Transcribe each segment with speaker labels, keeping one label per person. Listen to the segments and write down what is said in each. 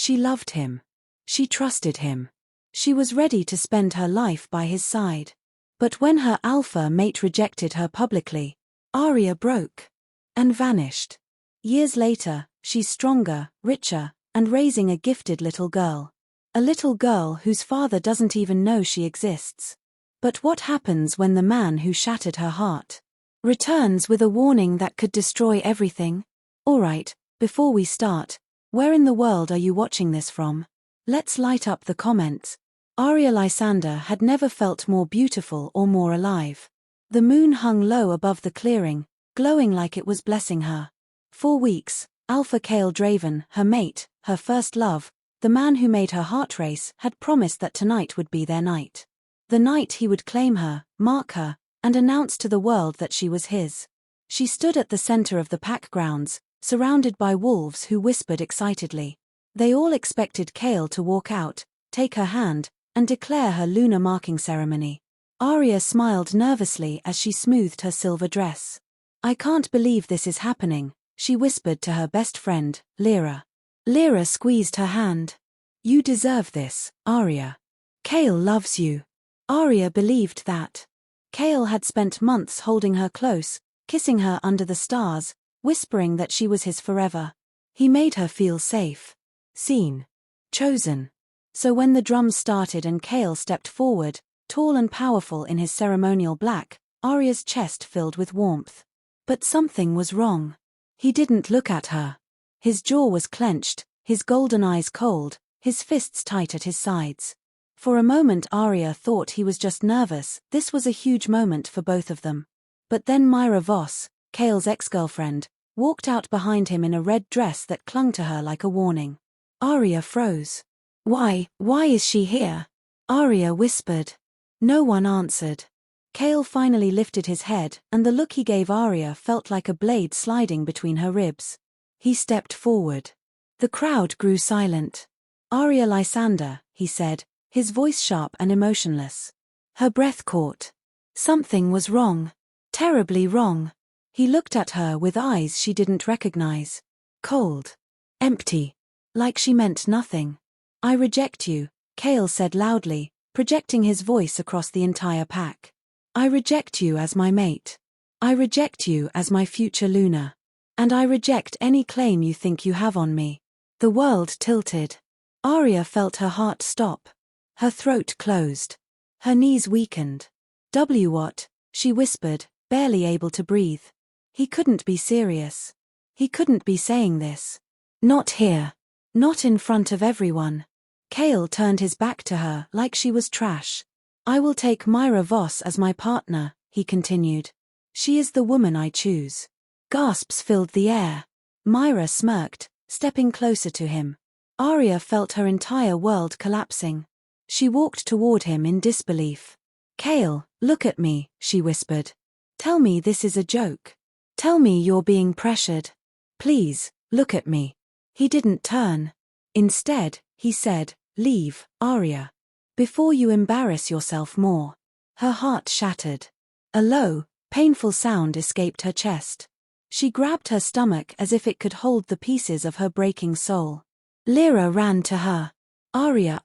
Speaker 1: She loved him. She trusted him. She was ready to spend her life by his side. But when her alpha mate rejected her publicly, Arya broke and vanished. Years later, she's stronger, richer, and raising a gifted little girl. A little girl whose father doesn't even know she exists. But what happens when the man who shattered her heart returns with a warning that could destroy everything? Alright, before we start, where in the world are you watching this from? Let's light up the comments. Arya Lysander had never felt more beautiful or more alive. The moon hung low above the clearing, glowing like it was blessing her. 4 weeks, Alpha Kale Draven, her mate, her first love, the man who made her heart race, had promised that tonight would be their night. The night he would claim her, mark her, and announce to the world that she was his. She stood at the center of the pack grounds, surrounded by wolves who whispered excitedly. They all expected Kale to walk out, take her hand, and declare her lunar marking ceremony. Arya smiled nervously as she smoothed her silver dress. "I can't believe this is happening," she whispered to her best friend, Lyra. Lyra squeezed her hand. "You deserve this, Arya. Kale loves you." Arya believed that. Kale had spent months holding her close, kissing her under the stars, whispering that she was his forever. He made her feel safe, seen, chosen. So when the drums started and Kale stepped forward, tall and powerful in his ceremonial black, Arya's chest filled with warmth. But something was wrong. He didn't look at her. His jaw was clenched, his golden eyes cold, his fists tight at his sides. For a moment Arya thought he was just nervous. This was a huge moment for both of them. But then Lyra Voss, Kale's ex-girlfriend, walked out behind him in a red dress that clung to her like a warning. Arya froze. Why is she here?" Arya whispered. No one answered. Kale finally lifted his head, and the look he gave Arya felt like a blade sliding between her ribs. He stepped forward. The crowd grew silent. "Arya Lysander," he said, his voice sharp and emotionless. Her breath caught. Something was wrong. Terribly wrong. He looked at her with eyes she didn't recognize. Cold. Empty. Like she meant nothing. "I reject you," Kale said loudly, projecting his voice across the entire pack. "I reject you as my mate. I reject you as my future Luna. And I reject any claim you think you have on me." The world tilted. Arya felt her heart stop. Her throat closed. Her knees weakened. What?" she whispered, barely able to breathe. He couldn't be serious. He couldn't be saying this. Not here. Not in front of everyone. Kale turned his back to her like she was trash. "I will take Lyra Voss as my partner," he continued. "She is the woman I choose." Gasps filled the air. Lyra smirked, stepping closer to him. Arya felt her entire world collapsing. She walked toward him in disbelief. "Kale, look at me," she whispered. "Tell me this is a joke. Tell me you're being pressured. Please, look at me." He didn't turn. Instead, he said, "Leave, Arya. Before you embarrass yourself more." Her heart shattered. A low, painful sound escaped her chest. She grabbed her stomach as if it could hold the pieces of her breaking soul. Lyra ran to her. Arya,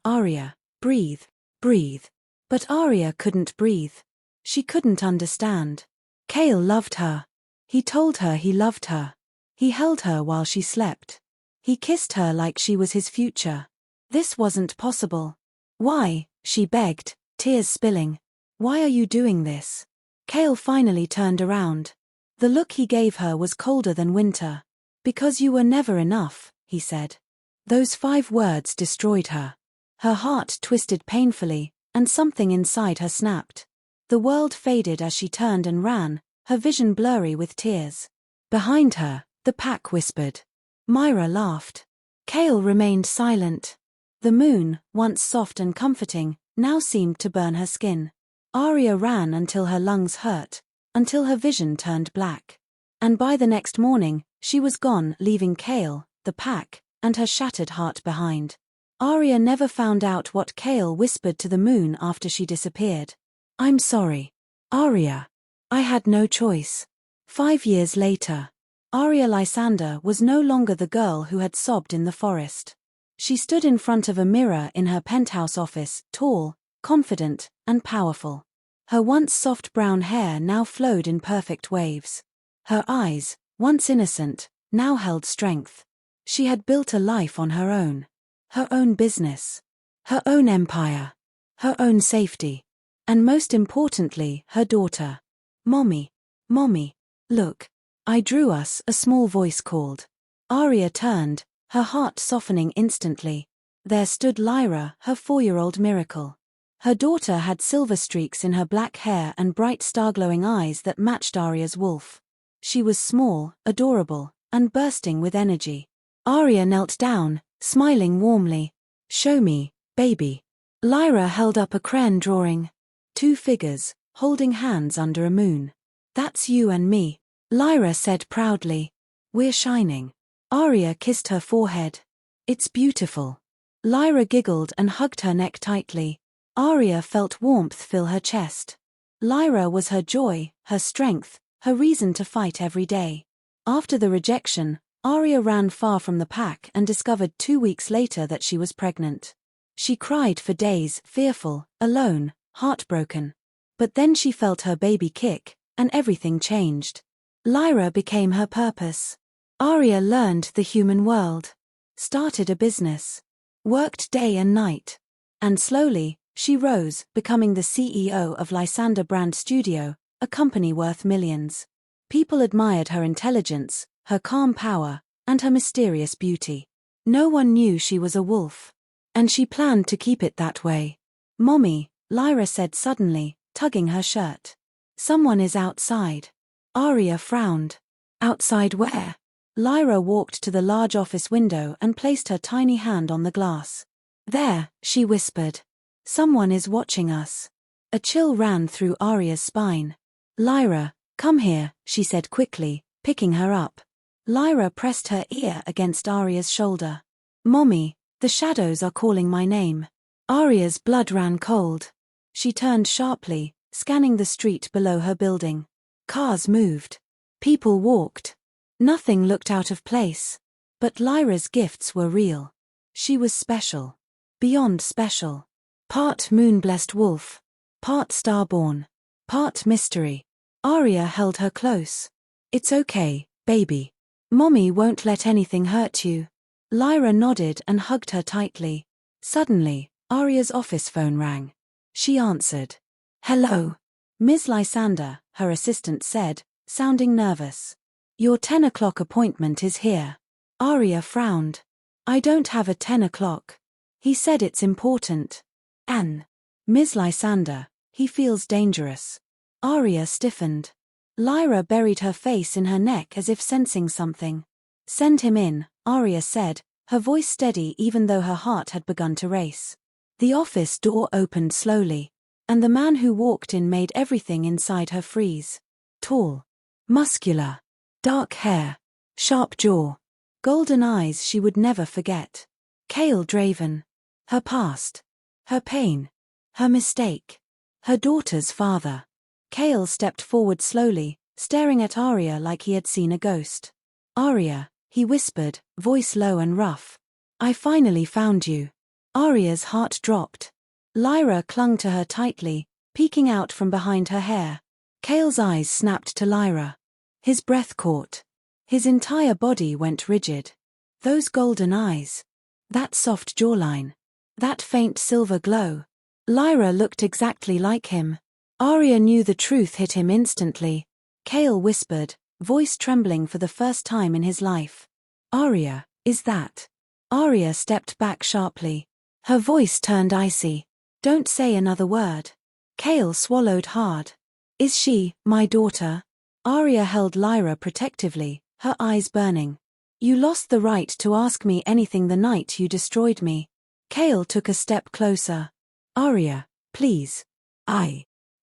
Speaker 1: breathe, breathe." But Arya couldn't breathe. She couldn't understand. Kale loved her. He told her he loved her. He held her while she slept. He kissed her like she was his future. This wasn't possible. "Why?" she begged, tears spilling. "Why are you doing this?" Kale finally turned around. The look he gave her was colder than winter. "Because you were never enough," he said. Those 5 words destroyed her. Her heart twisted painfully, and something inside her snapped. The world faded as she turned and ran, her vision blurry with tears. Behind her, the pack whispered. Lyra laughed. Kale remained silent. The moon, once soft and comforting, now seemed to burn her skin. Arya ran until her lungs hurt, until her vision turned black. And by the next morning, she was gone, leaving Kale, the pack, and her shattered heart behind. Arya never found out what Kale whispered to the moon after she disappeared. "I'm sorry, Arya. I had no choice." 5 years later, Arya Lysander was no longer the girl who had sobbed in the forest. She stood in front of a mirror in her penthouse office, tall, confident, and powerful. Her once soft brown hair now flowed in perfect waves. Her eyes, once innocent, now held strength. She had built a life on her own business, her own empire, her own safety, and most importantly, her daughter. Mommy, Mommy, look, I drew us, a small voice called. Arya turned, her heart softening instantly. There stood Lyra, her 4-year-old miracle. Her daughter had silver streaks in her black hair and bright star-glowing eyes that matched Arya's wolf. She was small, adorable, and bursting with energy. Arya knelt down, smiling warmly. Show me, baby. Lyra held up a crayon drawing. 2 figures, holding hands under a moon. That's you and me, Lyra said proudly. We're shining. Arya kissed her forehead. It's beautiful. Lyra giggled and hugged her neck tightly. Arya felt warmth fill her chest. Lyra was her joy, her strength, her reason to fight every day. After the rejection, Arya ran far from the pack and discovered 2 weeks later that she was pregnant. She cried for days, fearful, alone, heartbroken. But then she felt her baby kick, and everything changed. Lyra became her purpose. Arya learned the human world, started a business, worked day and night, and slowly, she rose, becoming the CEO of Lysander Brand Studio, a company worth millions. People admired her intelligence, her calm power, and her mysterious beauty. No one knew she was a wolf. And she planned to keep it that way. Mommy, Lyra said suddenly, tugging her shirt. Someone is outside. Arya frowned. Outside where? Lyra walked to the large office window and placed her tiny hand on the glass. There, she whispered. Someone is watching us. A chill ran through Arya's spine. Lyra, come here, she said quickly, picking her up. Lyra pressed her ear against Arya's shoulder. Mommy, the shadows are calling my name. Arya's blood ran cold. She turned sharply, scanning the street below her building. Cars moved. People walked. Nothing looked out of place. But Lyra's gifts were real. She was special. Beyond special. Part moon-blessed wolf. Part starborn. Part mystery. Arya held her close. It's okay, baby. Mommy won't let anything hurt you. Lyra nodded and hugged her tightly. Suddenly, Arya's office phone rang. She answered. Hello. Ms. Lysander, her assistant said, sounding nervous. Your 10 o'clock appointment is here. Arya frowned. I don't have a 10 o'clock. He said it's important. Anne. Ms. Lysander, he feels dangerous. Arya stiffened. Lyra buried her face in her neck as if sensing something. Send him in, Arya said, her voice steady even though her heart had begun to race. The office door opened slowly, and the man who walked in made everything inside her freeze. Tall, muscular, dark hair, sharp jaw, golden eyes she would never forget. Cale Draven. Her past. Her pain. Her mistake. Her daughter's father. Cale stepped forward slowly, staring at Arya like he had seen a ghost. Arya, he whispered, voice low and rough. I finally found you. Arya's heart dropped. Lyra clung to her tightly, peeking out from behind her hair. Cale's eyes snapped to Lyra. His breath caught. His entire body went rigid. Those golden eyes. That soft jawline. That faint silver glow. Lyra looked exactly like him. Arya knew the truth hit him instantly. Cale whispered, voice trembling for the first time in his life. Arya, is that? Arya stepped back sharply. Her voice turned icy. Don't say another word. Cale swallowed hard. Is she, my daughter? Arya held Lyra protectively, her eyes burning. You lost the right to ask me anything the night you destroyed me. Cale took a step closer. Arya, please.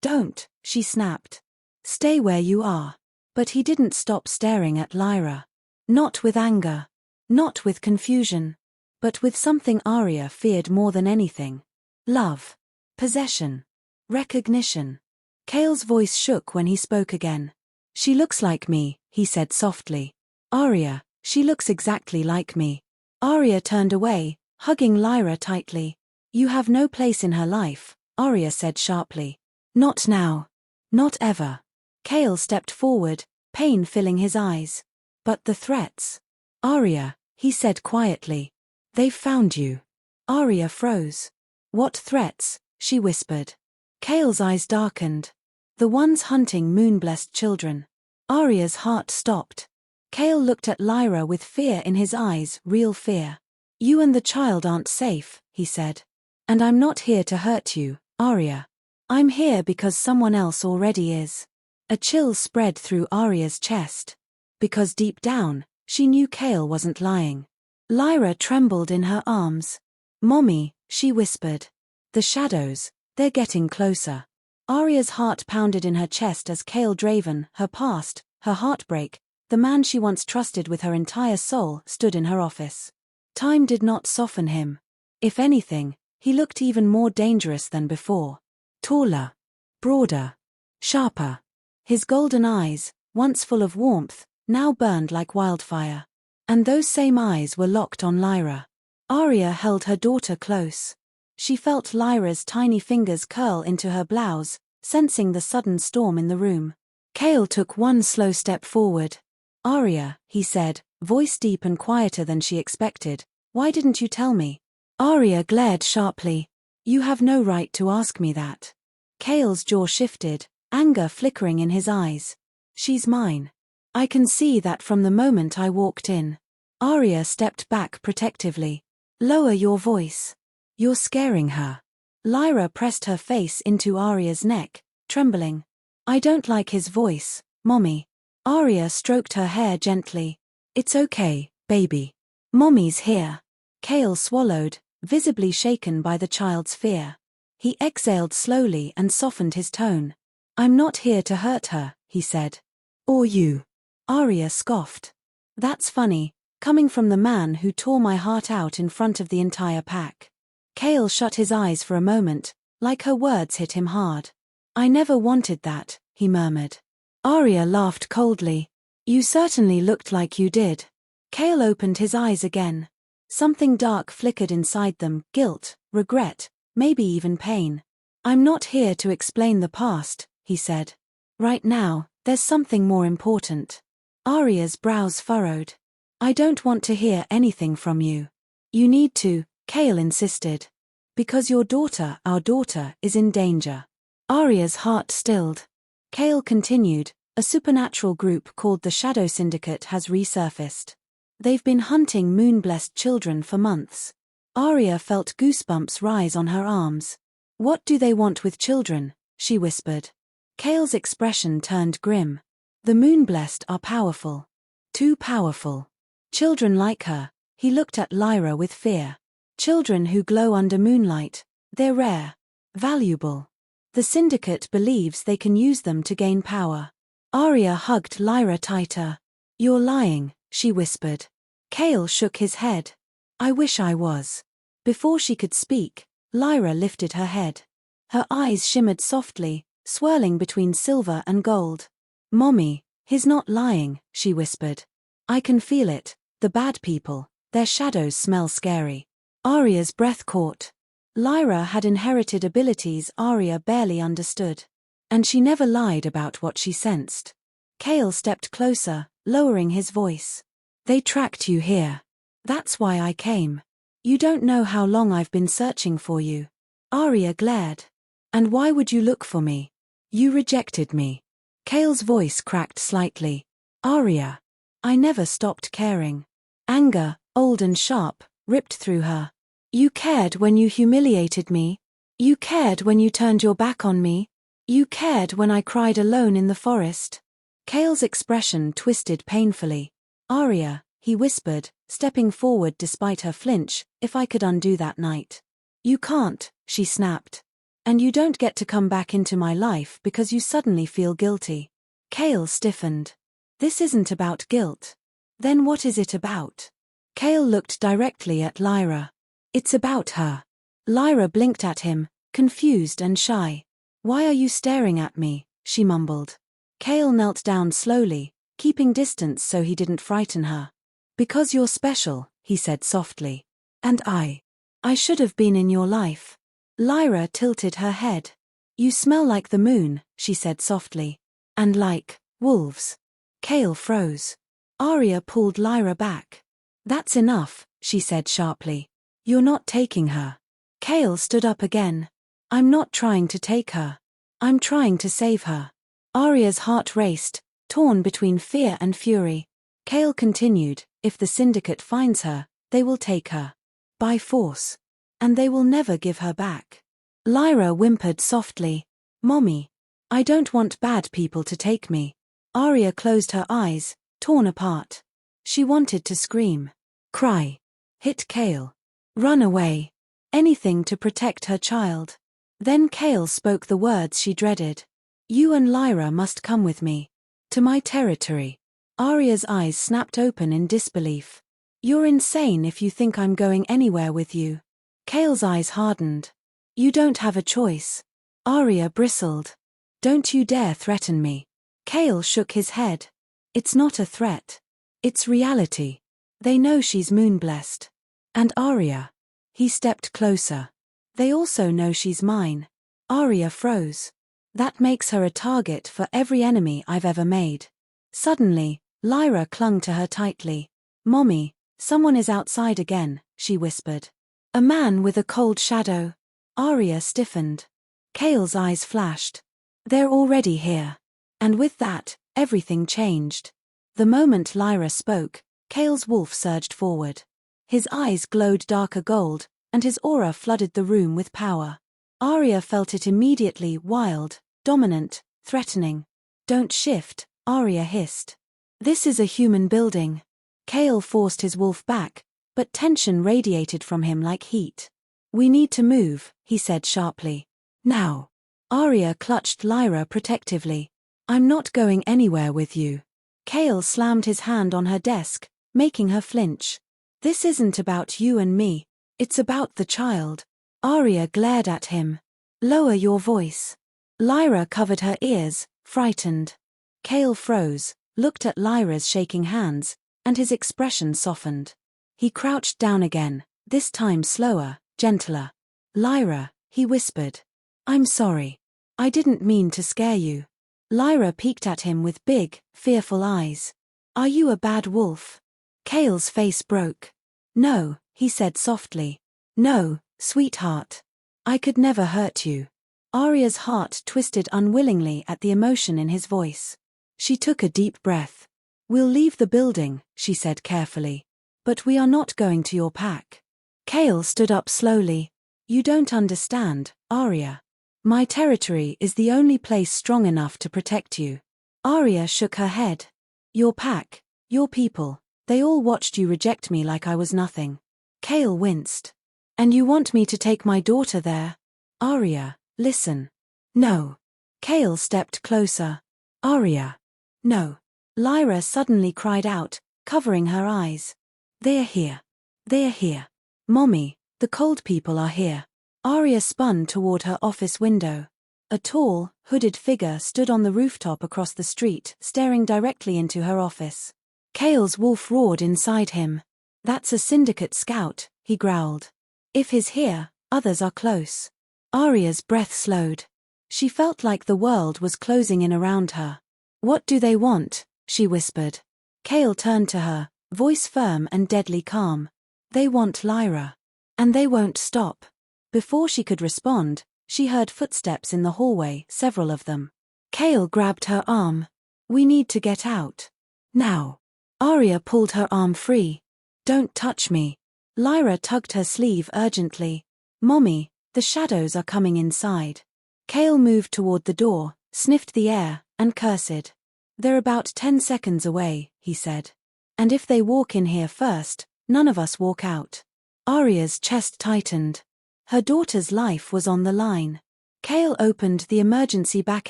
Speaker 1: Don't, she snapped. Stay where you are. But he didn't stop staring at Lyra. Not with anger. Not with confusion. But with something Arya feared more than anything. Love. Possession. Recognition. Cale's voice shook when he spoke again. She looks like me, he said softly. Arya, she looks exactly like me. Arya turned away, hugging Lyra tightly. You have no place in her life, Arya said sharply. Not now. Not ever. Kale stepped forward, pain filling his eyes. But the threats. Arya, he said quietly. They've found you. Arya froze. What threats? She whispered. Kale's eyes darkened. The ones hunting moon-blessed children. Arya's heart stopped. Kale looked at Lyra with fear in his eyes, real fear. You and the child aren't safe, he said. And I'm not here to hurt you, Arya. I'm here because someone else already is. A chill spread through Arya's chest. Because deep down, she knew Kale wasn't lying. Lyra trembled in her arms. Mommy, she whispered. The shadows, they're getting closer. Arya's heart pounded in her chest as Kale Draven, her past, her heartbreak, the man she once trusted with her entire soul, stood in her office. Time did not soften him. If anything, he looked even more dangerous than before. Taller. Broader. Sharper. His golden eyes, once full of warmth, now burned like wildfire. And those same eyes were locked on Lyra. Arya held her daughter close. She felt Lyra's tiny fingers curl into her blouse, sensing the sudden storm in the room. Kale took one slow step forward. Arya, he said, voice deep and quieter than she expected, why didn't you tell me? Arya glared sharply. You have no right to ask me that. Kale's jaw shifted, anger flickering in his eyes. She's mine. I can see that from the moment I walked in. Arya stepped back protectively. Lower your voice. You're scaring her. Lyra pressed her face into Arya's neck, trembling. I don't like his voice, Mommy. Arya stroked her hair gently. It's okay, baby. Mommy's here. Kale swallowed, visibly shaken by the child's fear. He exhaled slowly and softened his tone. I'm not here to hurt her, he said. Or you. Arya scoffed. That's funny, coming from the man who tore my heart out in front of the entire pack. Kale shut his eyes for a moment, like her words hit him hard. I never wanted that, he murmured. Arya laughed coldly. You certainly looked like you did. Kale opened his eyes again. Something dark flickered inside them, guilt, regret, maybe even pain. I'm not here to explain the past, he said. Right now, there's something more important. Arya's brows furrowed. I don't want to hear anything from you. You need to, Kale insisted. Because your daughter, our daughter, is in danger. Arya's heart stilled. Kale continued, a supernatural group called the Shadow Syndicate has resurfaced. They've been hunting moon-blessed children for months. Arya felt goosebumps rise on her arms. What do they want with children? She whispered. Kale's expression turned grim. The moon-blessed are powerful. Too powerful. Children like her. He looked at Lyra with fear. Children who glow under moonlight. They're rare. Valuable. The Syndicate believes they can use them to gain power. Arya hugged Lyra tighter. You're lying, she whispered. Kale shook his head. I wish I was. Before she could speak, Lyra lifted her head. Her eyes shimmered softly, swirling between silver and gold. Mommy, he's not lying, she whispered. I can feel it, the bad people, their shadows smell scary. Arya's breath caught. Lyra had inherited abilities Arya barely understood. And she never lied about what she sensed. Kale stepped closer, lowering his voice. They tracked you here. That's why I came. You don't know how long I've been searching for you. Arya glared. And why would you look for me? You rejected me. Kale's voice cracked slightly. Arya. I never stopped caring. Anger, old and sharp, ripped through her. You cared when you humiliated me. You cared when you turned your back on me. You cared when I cried alone in the forest. Kale's expression twisted painfully. Arya, he whispered, stepping forward despite her flinch, if I could undo that night. You can't, she snapped. And you don't get to come back into my life because you suddenly feel guilty. Kale stiffened. This isn't about guilt. Then what is it about? Kale looked directly at Lyra. It's about her. Lyra blinked at him, confused and shy. Why are you staring at me? She mumbled. Kale knelt down slowly, keeping distance so he didn't frighten her. Because you're special, he said softly. And I. I should have been in your life. Lyra tilted her head. You smell like the moon, she said softly. And like wolves. Cale froze. Arya pulled Lyra back. That's enough, she said sharply. You're not taking her. Cale stood up again. I'm not trying to take her. I'm trying to save her. Arya's heart raced, torn between fear and fury. Cale continued, if the syndicate finds her, they will take her. By force. And they will never give her back. Lyra whimpered softly. Mommy. I don't want bad people to take me. Arya closed her eyes, torn apart. She wanted to scream. Cry. Hit Cale. Run away. Anything to protect her child. Then Cale spoke the words she dreaded. You and Lyra must come with me. To my territory. Arya's eyes snapped open in disbelief. You're insane if you think I'm going anywhere with you. Cale's eyes hardened. You don't have a choice. Arya bristled. Don't you dare threaten me. Cale shook his head. It's not a threat. It's reality. They know she's moon-blessed. And Arya. He stepped closer. They also know she's mine. Arya froze. That makes her a target for every enemy I've ever made. Suddenly, Lyra clung to her tightly. Mommy, someone is outside again, she whispered. A man with a cold shadow. Arya stiffened. Cale's eyes flashed. They're already here. And with that, everything changed. The moment Lyra spoke, Cale's wolf surged forward. His eyes glowed darker gold, and his aura flooded the room with power. Arya felt it immediately, wild, dominant, threatening. Don't shift, Arya hissed. This is a human building. Cale forced his wolf back, but tension radiated from him like heat. We need to move, he said sharply. Now. Arya clutched Lyra protectively. I'm not going anywhere with you. Cale slammed his hand on her desk, making her flinch. This isn't about you and me. It's about the child. Arya glared at him. Lower your voice. Lyra covered her ears, frightened. Cale froze, looked at Lyra's shaking hands, and his expression softened. He crouched down again, this time slower, gentler. Lyra, he whispered. I'm sorry. I didn't mean to scare you. Lyra peeked at him with big, fearful eyes. Are you a bad wolf? Cale's face broke. No, he said softly. No, sweetheart. I could never hurt you. Arya's heart twisted unwillingly at the emotion in his voice. She took a deep breath. We'll leave the building, she said carefully. But we are not going to your pack. Cale stood up slowly. You don't understand, Arya. My territory is the only place strong enough to protect you. Arya shook her head. Your pack, your people, they all watched you reject me like I was nothing. Cale winced. And you want me to take my daughter there? Arya, listen. No. Cale stepped closer. Arya. No. Lyra suddenly cried out, covering her eyes. They are here. They are here. Mommy, the cold people are here. Arya spun toward her office window. A tall, hooded figure stood on the rooftop across the street, staring directly into her office. Cale's wolf roared inside him. That's a syndicate scout, he growled. If he's here, others are close. Arya's breath slowed. She felt like the world was closing in around her. What do they want? She whispered. Cale turned to her, voice firm and deadly calm. They want Lyra. And they won't stop. Before she could respond, she heard footsteps in the hallway, several of them. Cale grabbed her arm. We need to get out. Now. Arya pulled her arm free. Don't touch me. Lyra tugged her sleeve urgently. Mommy, the shadows are coming inside. Cale moved toward the door, sniffed the air, and cursed. They're about 10 seconds away, he said. And if they walk in here first, none of us walk out. Arya's chest tightened. Her daughter's life was on the line. Cale opened the emergency back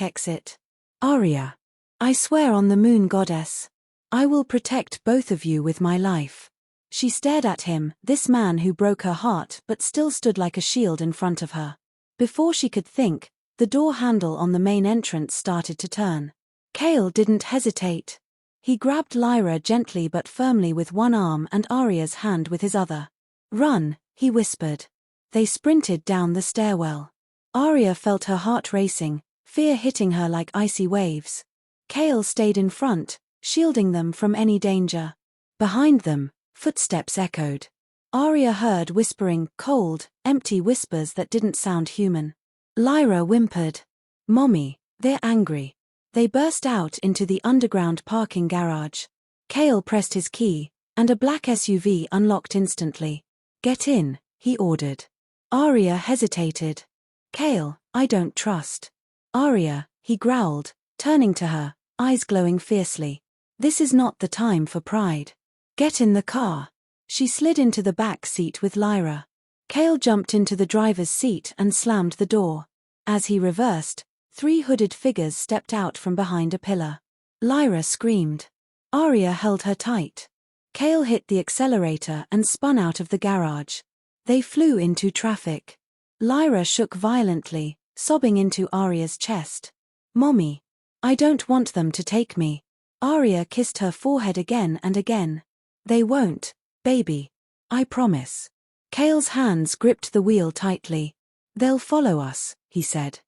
Speaker 1: exit. Arya. I swear on the moon goddess. I will protect both of you with my life. She stared at him, this man who broke her heart but still stood like a shield in front of her. Before she could think, the door handle on the main entrance started to turn. Cale didn't hesitate. He grabbed Lyra gently but firmly with one arm and Arya's hand with his other. Run, he whispered. They sprinted down the stairwell. Arya felt her heart racing, fear hitting her like icy waves. Kale stayed in front, shielding them from any danger. Behind them, footsteps echoed. Arya heard whispering, cold, empty whispers that didn't sound human. Lyra whimpered. "Mommy, they're angry." They burst out into the underground parking garage. Kale pressed his key, and a black SUV unlocked instantly. "Get in," he ordered. Arya hesitated. "Kale, I don't trust." "Arya," he growled, turning to her, eyes glowing fiercely. "This is not the time for pride. Get in the car." She slid into the back seat with Lyra. Kale jumped into the driver's seat and slammed the door. As he reversed, 3 hooded figures stepped out from behind a pillar. Lyra screamed. Arya held her tight. Kale hit the accelerator and spun out of the garage. They flew into traffic. Lyra shook violently, sobbing into Arya's chest. "Mommy, I don't want them to take me." Arya kissed her forehead again and again. "They won't, baby. I promise." Kale's hands gripped the wheel tightly. "They'll follow us," he said.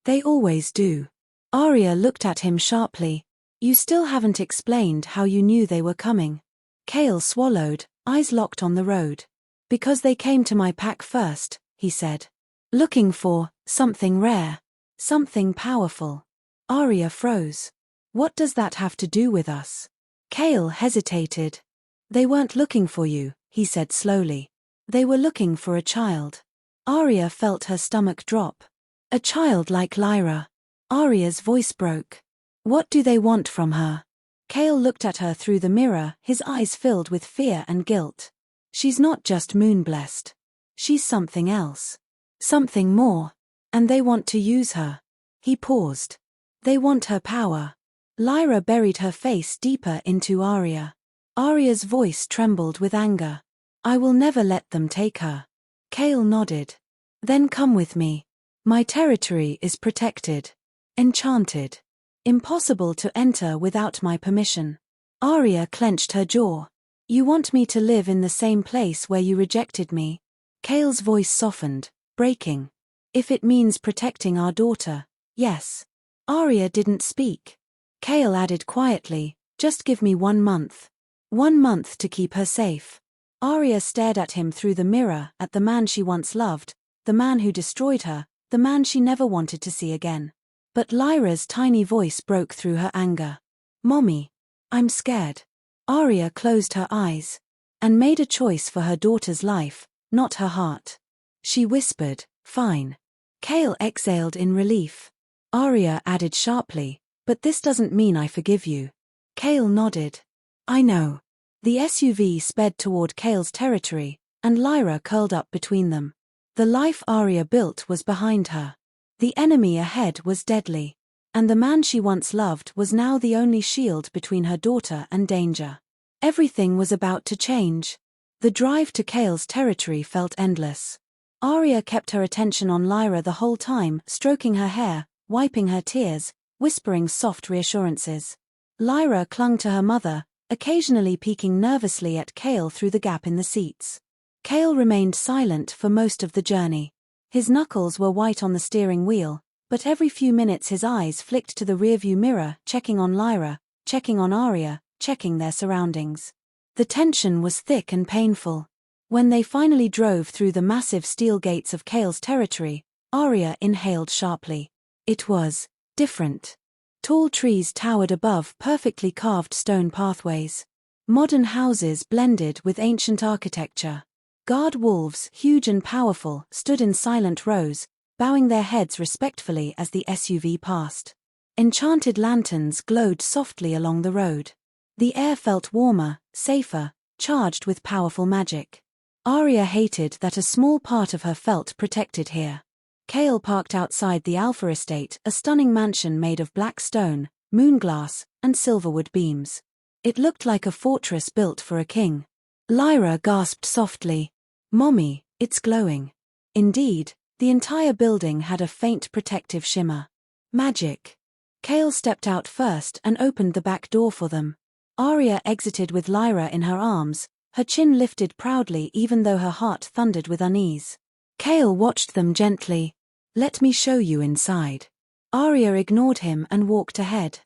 Speaker 1: "They always do." Arya looked at him sharply. "You still haven't explained how you knew they were coming." Kale swallowed, eyes locked on the road. "Because they came to my pack first," he said. "Looking for something rare. Something powerful." Arya froze. "What does that have to do with us?" Kale hesitated. "They weren't looking for you," he said slowly. "They were looking for a child." Arya felt her stomach drop. "A child like Lyra." Arya's voice broke. "What do they want from her?" Kale looked at her through the mirror, his eyes filled with fear and guilt. "She's not just moon-blessed. She's something else. Something more. And they want to use her." He paused. "They want her power." Lyra buried her face deeper into Arya. Arya's voice trembled with anger. "I will never let them take her." Kale nodded. "Then come with me. My territory is protected. Enchanted. Impossible to enter without my permission." Arya clenched her jaw. "You want me to live in the same place where you rejected me?" Kale's voice softened, breaking. "If it means protecting our daughter, yes." Arya didn't speak. Kale added quietly, "Just give me 1 month. 1 month to keep her safe." Arya stared at him through the mirror, at the man she once loved, the man who destroyed her, the man she never wanted to see again. But Lyra's tiny voice broke through her anger. "Mommy, I'm scared." Arya closed her eyes. And made a choice for her daughter's life, not her heart. She whispered, "Fine." Kale exhaled in relief. Arya added sharply, "But this doesn't mean I forgive you." Kale nodded. "I know." The SUV sped toward Kale's territory, and Lyra curled up between them. The life Arya built was behind her. The enemy ahead was deadly. And the man she once loved was now the only shield between her daughter and danger. Everything was about to change. The drive to Kale's territory felt endless. Arya kept her attention on Lyra the whole time, stroking her hair, wiping her tears, whispering soft reassurances. Lyra clung to her mother, occasionally peeking nervously at Kale through the gap in the seats. Kale remained silent for most of the journey. His knuckles were white on the steering wheel, but every few minutes his eyes flicked to the rearview mirror, checking on Lyra, checking on Arya, checking their surroundings. The tension was thick and painful. When they finally drove through the massive steel gates of Kale's territory, Arya inhaled sharply. It was different. Tall trees towered above perfectly carved stone pathways. Modern houses blended with ancient architecture. Guard wolves, huge and powerful, stood in silent rows, bowing their heads respectfully as the SUV passed. Enchanted lanterns glowed softly along the road. The air felt warmer, safer, charged with powerful magic. Arya hated that a small part of her felt protected here. Kale parked outside the Alpha Estate, a stunning mansion made of black stone, moonglass, and silverwood beams. It looked like a fortress built for a king. Lyra gasped softly. "Mommy, it's glowing." Indeed, the entire building had a faint protective shimmer. Magic. Kale stepped out first and opened the back door for them. Arya exited with Lyra in her arms, her chin lifted proudly even though her heart thundered with unease. Kale watched them gently. Let me show you inside. Arya ignored him and walked ahead.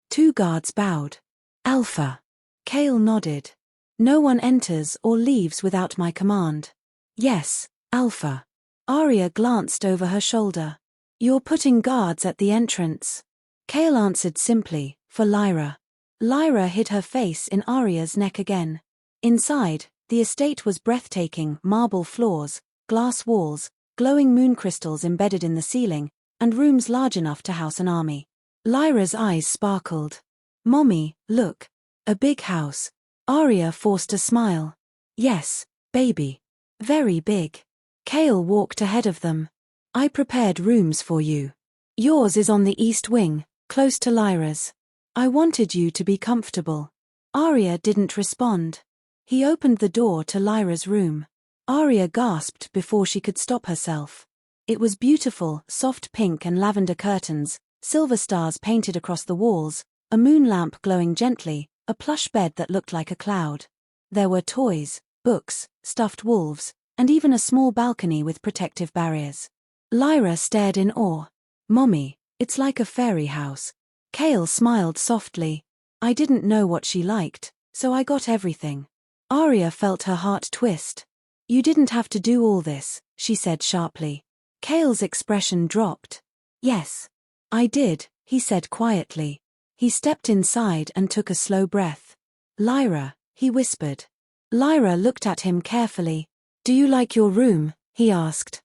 Speaker 1: 2 guards bowed. Alpha. Kale nodded. No one enters or leaves without my command. Yes, Alpha. Arya glanced over her shoulder. You're putting guards at the entrance. Kale answered simply, for Lyra. Lyra hid her face in Arya's neck again. Inside, the estate was breathtaking: marble floors, glass walls, glowing moon crystals embedded in the ceiling, and rooms large enough to house an army. Lyra's eyes sparkled. Mommy, look. A big house. Arya forced a smile. Yes, baby. Very big. Kale walked ahead of them. I prepared rooms for you. Yours is on the east wing, close to Lyra's. I wanted you to be comfortable. Arya didn't respond. He opened the door to Lyra's room. Arya gasped before she could stop herself. It was beautiful: soft pink and lavender curtains, silver stars painted across the walls, a moon lamp glowing gently, a plush bed that looked like a cloud. There were toys, books, stuffed wolves, and even a small balcony with protective barriers. Lyra stared in awe. Mommy, it's like a fairy house. Kale smiled softly. I didn't know what she liked, so I got everything. Arya felt her heart twist. You didn't have to do all this, she said sharply. Kale's expression dropped. Yes, I did, he said quietly. He stepped inside and took a slow breath. Lyra, he whispered. Lyra looked at him carefully. Do you like your room? He asked.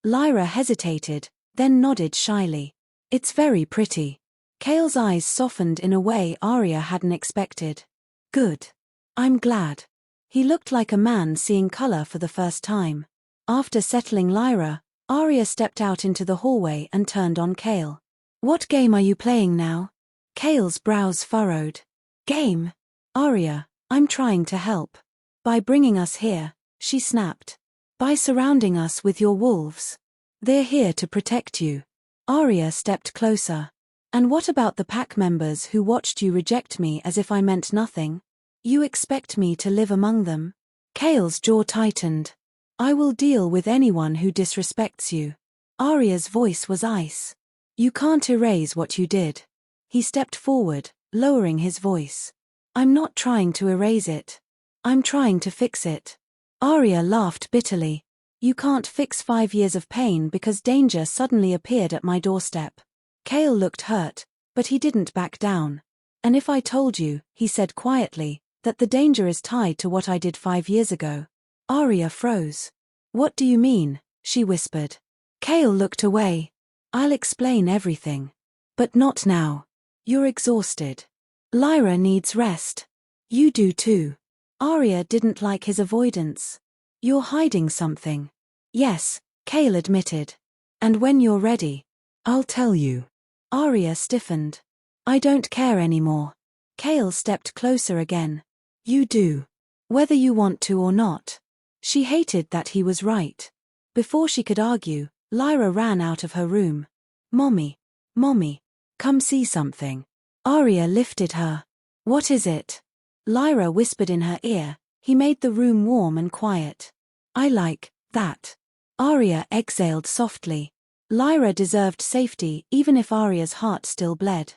Speaker 1: Lyra hesitated, then nodded shyly. It's very pretty. Kale's eyes softened in a way Arya hadn't expected. Good. I'm glad. He looked like a man seeing color for the first time. After settling Lyra, Arya stepped out into the hallway and turned on Kale. What game are you playing now? Kale's brows furrowed. Game? Arya, I'm trying to help. By bringing us here, she snapped. By surrounding us with your wolves. They're here to protect you. Arya stepped closer. And what about the pack members who watched you reject me as if I meant nothing? You expect me to live among them? Kale's jaw tightened. I will deal with anyone who disrespects you. Arya's voice was ice. You can't erase what you did. He stepped forward, lowering his voice. I'm not trying to erase it. I'm trying to fix it. Arya laughed bitterly. You can't fix 5 years of pain because danger suddenly appeared at my doorstep. Kale looked hurt, but he didn't back down. And if I told you, he said quietly, that the danger is tied to what I did 5 years ago? Arya froze. What do you mean? She whispered. Kale looked away. I'll explain everything. But not now. You're exhausted. Lyra needs rest. You do too. Arya didn't like his avoidance. You're hiding something. Yes, Kale admitted. And when you're ready, I'll tell you. Arya stiffened. I don't care anymore. Kale stepped closer again. You do. Whether you want to or not. She hated that he was right. Before she could argue, Lyra ran out of her room. Mommy. Mommy. Come see something. Arya lifted her. What is it? Lyra whispered in her ear. He made the room warm and quiet. I like that. Arya exhaled softly. Lyra deserved safety even if Arya's heart still bled.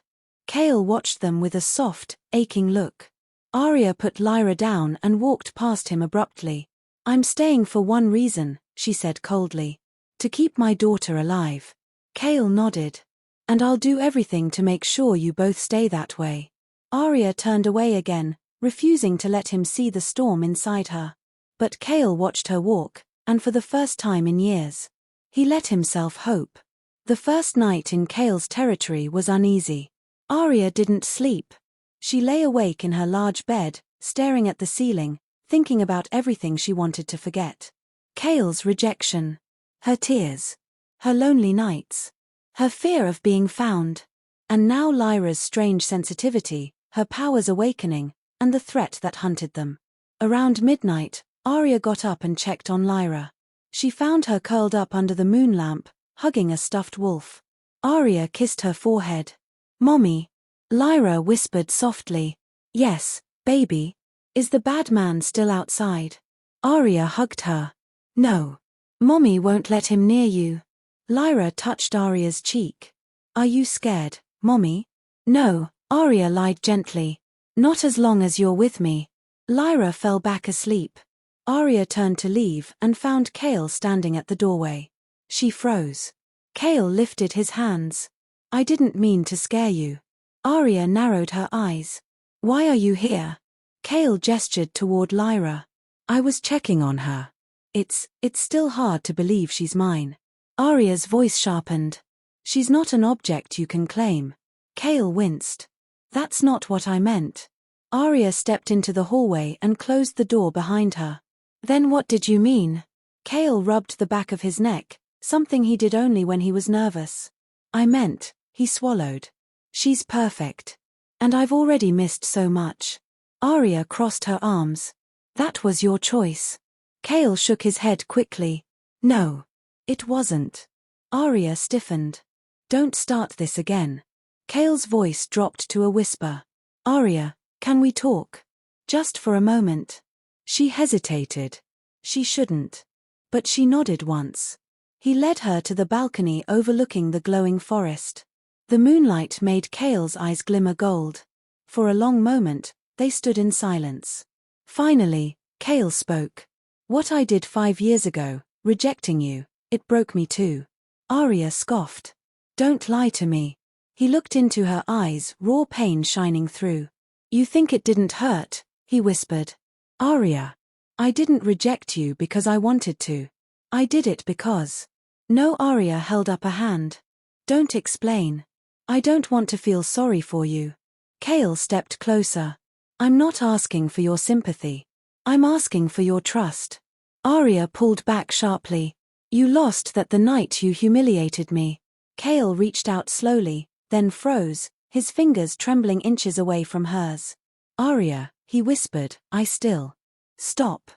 Speaker 1: Kale watched them with a soft, aching look. Arya put Lyra down and walked past him abruptly. I'm staying for one reason, she said coldly. To keep my daughter alive. Kale nodded. And I'll do everything to make sure you both stay that way. Arya turned away again, refusing to let him see the storm inside her. But Kale watched her walk, and for the first time in years, he let himself hope. The first night in Kale's territory was uneasy. Arya didn't sleep. She lay awake in her large bed, staring at the ceiling, thinking about everything she wanted to forget. Kale's rejection. Her tears. Her lonely nights. Her fear of being found. And now Lyra's strange sensitivity, her powers awakening, and the threat that hunted them. Around midnight, Arya got up and checked on Lyra. She found her curled up under the moon lamp, hugging a stuffed wolf. Arya kissed her forehead. Mommy. Lyra whispered softly. Yes, baby. Is the bad man still outside? Arya hugged her. No. Mommy won't let him near you. Lyra touched Arya's cheek. Are you scared, Mommy? No, Arya lied gently. Not as long as you're with me. Lyra fell back asleep. Arya turned to leave and found Cale standing at the doorway. She froze. Cale lifted his hands. I didn't mean to scare you. Arya narrowed her eyes. Why are you here? Cale gestured toward Lyra. I was checking on her. It's still hard to believe she's mine. Arya's voice sharpened. She's not an object you can claim. Cale winced. That's not what I meant. Arya stepped into the hallway and closed the door behind her. Then what did you mean? Cale rubbed the back of his neck, something he did only when he was nervous. I meant, he swallowed. She's perfect. And I've already missed so much. Arya crossed her arms. That was your choice. Cale shook his head quickly. No. It wasn't. Arya stiffened. Don't start this again. Cale's voice dropped to a whisper. Arya, can we talk? Just for a moment. She hesitated. She shouldn't. But she nodded once. He led her to the balcony overlooking the glowing forest. The moonlight made Cale's eyes glimmer gold. For a long moment, they stood in silence. Finally, Cale spoke. What I did 5 years ago, rejecting you, it broke me too. Arya scoffed. Don't lie to me. He looked into her eyes, raw pain shining through. You think it didn't hurt, he whispered. Arya. I didn't reject you because I wanted to. I did it because. No, Arya held up a hand. Don't explain. I don't want to feel sorry for you. Cale stepped closer. I'm not asking for your sympathy. I'm asking for your trust. Arya pulled back sharply. You lost that the night you humiliated me. Cale reached out slowly, then froze, his fingers trembling inches away from hers. Arya, he whispered, I still. Stop.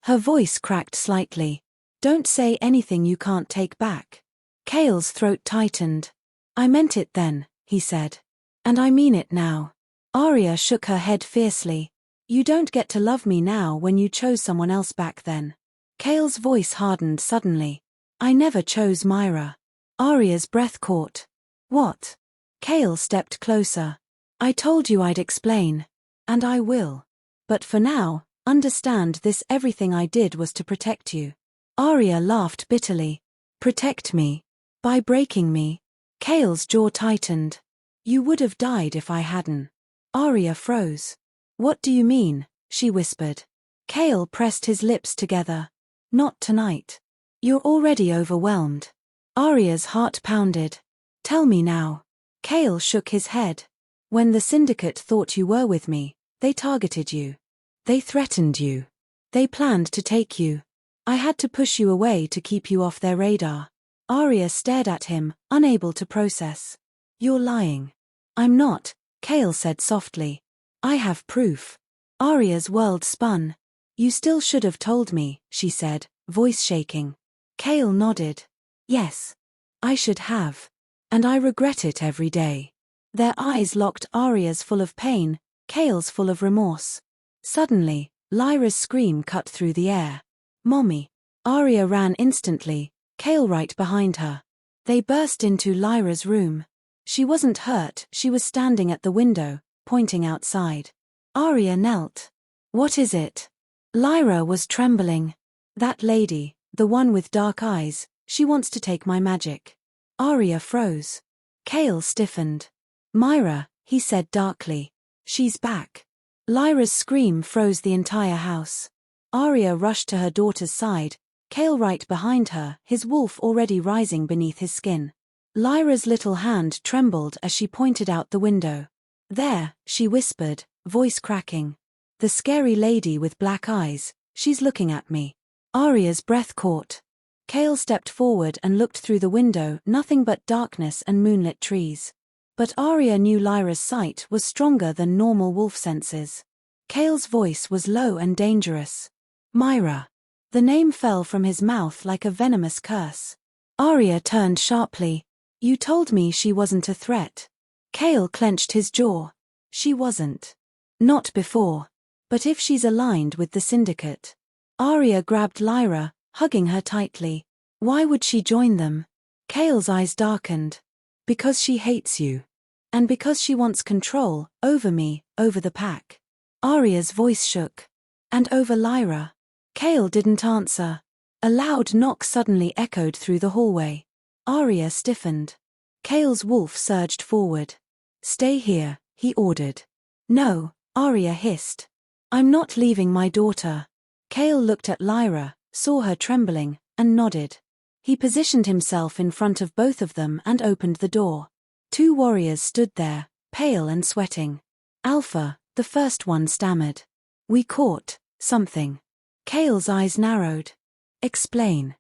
Speaker 1: Her voice cracked slightly. Don't say anything you can't take back. Cale's throat tightened. I meant it then, he said. And I mean it now. Arya shook her head fiercely. You don't get to love me now when you chose someone else back then. Cale's voice hardened suddenly. I never chose Myra. Arya's breath caught. What? Cale stepped closer. I told you I'd explain. And I will. But for now, understand this: everything I did was to protect you. Arya laughed bitterly. Protect me? By breaking me? Cale's jaw tightened. You would have died if I hadn't. Arya froze. What do you mean? She whispered. Cale pressed his lips together. Not tonight. You're already overwhelmed. Arya's heart pounded. Tell me now. Cale shook his head. When the syndicate thought you were with me, they targeted you. They threatened you. They planned to take you. I had to push you away to keep you off their radar. Arya stared at him, unable to process. You're lying. I'm not, Cale said softly. I have proof. Arya's world spun. You still should have told me, she said, voice shaking. Cale nodded. Yes. I should have. And I regret it every day. Their eyes locked, Arya's full of pain, Cale's full of remorse. Suddenly, Lyra's scream cut through the air. Mommy. Arya ran instantly, Cale right behind her. They burst into Lyra's room. She wasn't hurt, she was standing at the window, pointing outside. Arya knelt. What is it? Lyra was trembling. That lady, the one with dark eyes, she wants to take my magic. Arya froze. Cale stiffened. Myra, he said darkly. She's back. Lyra's scream froze the entire house. Arya rushed to her daughter's side, Cale right behind her, his wolf already rising beneath his skin. Lyra's little hand trembled as she pointed out the window. There, she whispered, voice cracking. The scary lady with black eyes, she's looking at me. Arya's breath caught. Cale stepped forward and looked through the window, nothing but darkness and moonlit trees. But Arya knew Lyra's sight was stronger than normal wolf senses. Cale's voice was low and dangerous. Myra. The name fell from his mouth like a venomous curse. Arya turned sharply. You told me she wasn't a threat. Cale clenched his jaw. She wasn't. Not before. But if she's aligned with the syndicate. Arya grabbed Lyra, hugging her tightly. Why would she join them? Kale's eyes darkened. Because she hates you. And because she wants control, over me, over the pack. Arya's voice shook. And over Lyra. Kale didn't answer. A loud knock suddenly echoed through the hallway. Arya stiffened. Kale's wolf surged forward. Stay here, he ordered. No, Arya hissed. I'm not leaving my daughter. Kale looked at Lyra, saw her trembling, and nodded. He positioned himself in front of both of them and opened the door. Two warriors stood there, pale and sweating. Alpha, the first one stammered. We caught something. Kale's eyes narrowed. Explain.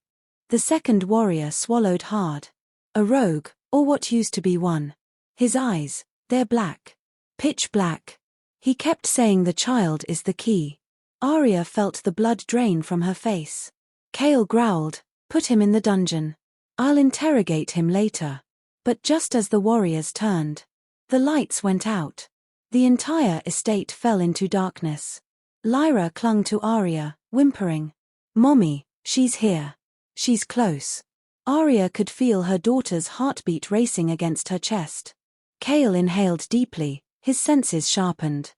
Speaker 1: The second warrior swallowed hard. A rogue, or what used to be one. His eyes, they're black. Pitch black. He kept saying the child is the key. Arya felt the blood drain from her face. Kale growled, put him in the dungeon. I'll interrogate him later. But just as the warriors turned, the lights went out. The entire estate fell into darkness. Lyra clung to Arya, whimpering. Mommy, she's here. She's close. Arya could feel her daughter's heartbeat racing against her chest. Kale inhaled deeply, his senses sharpened.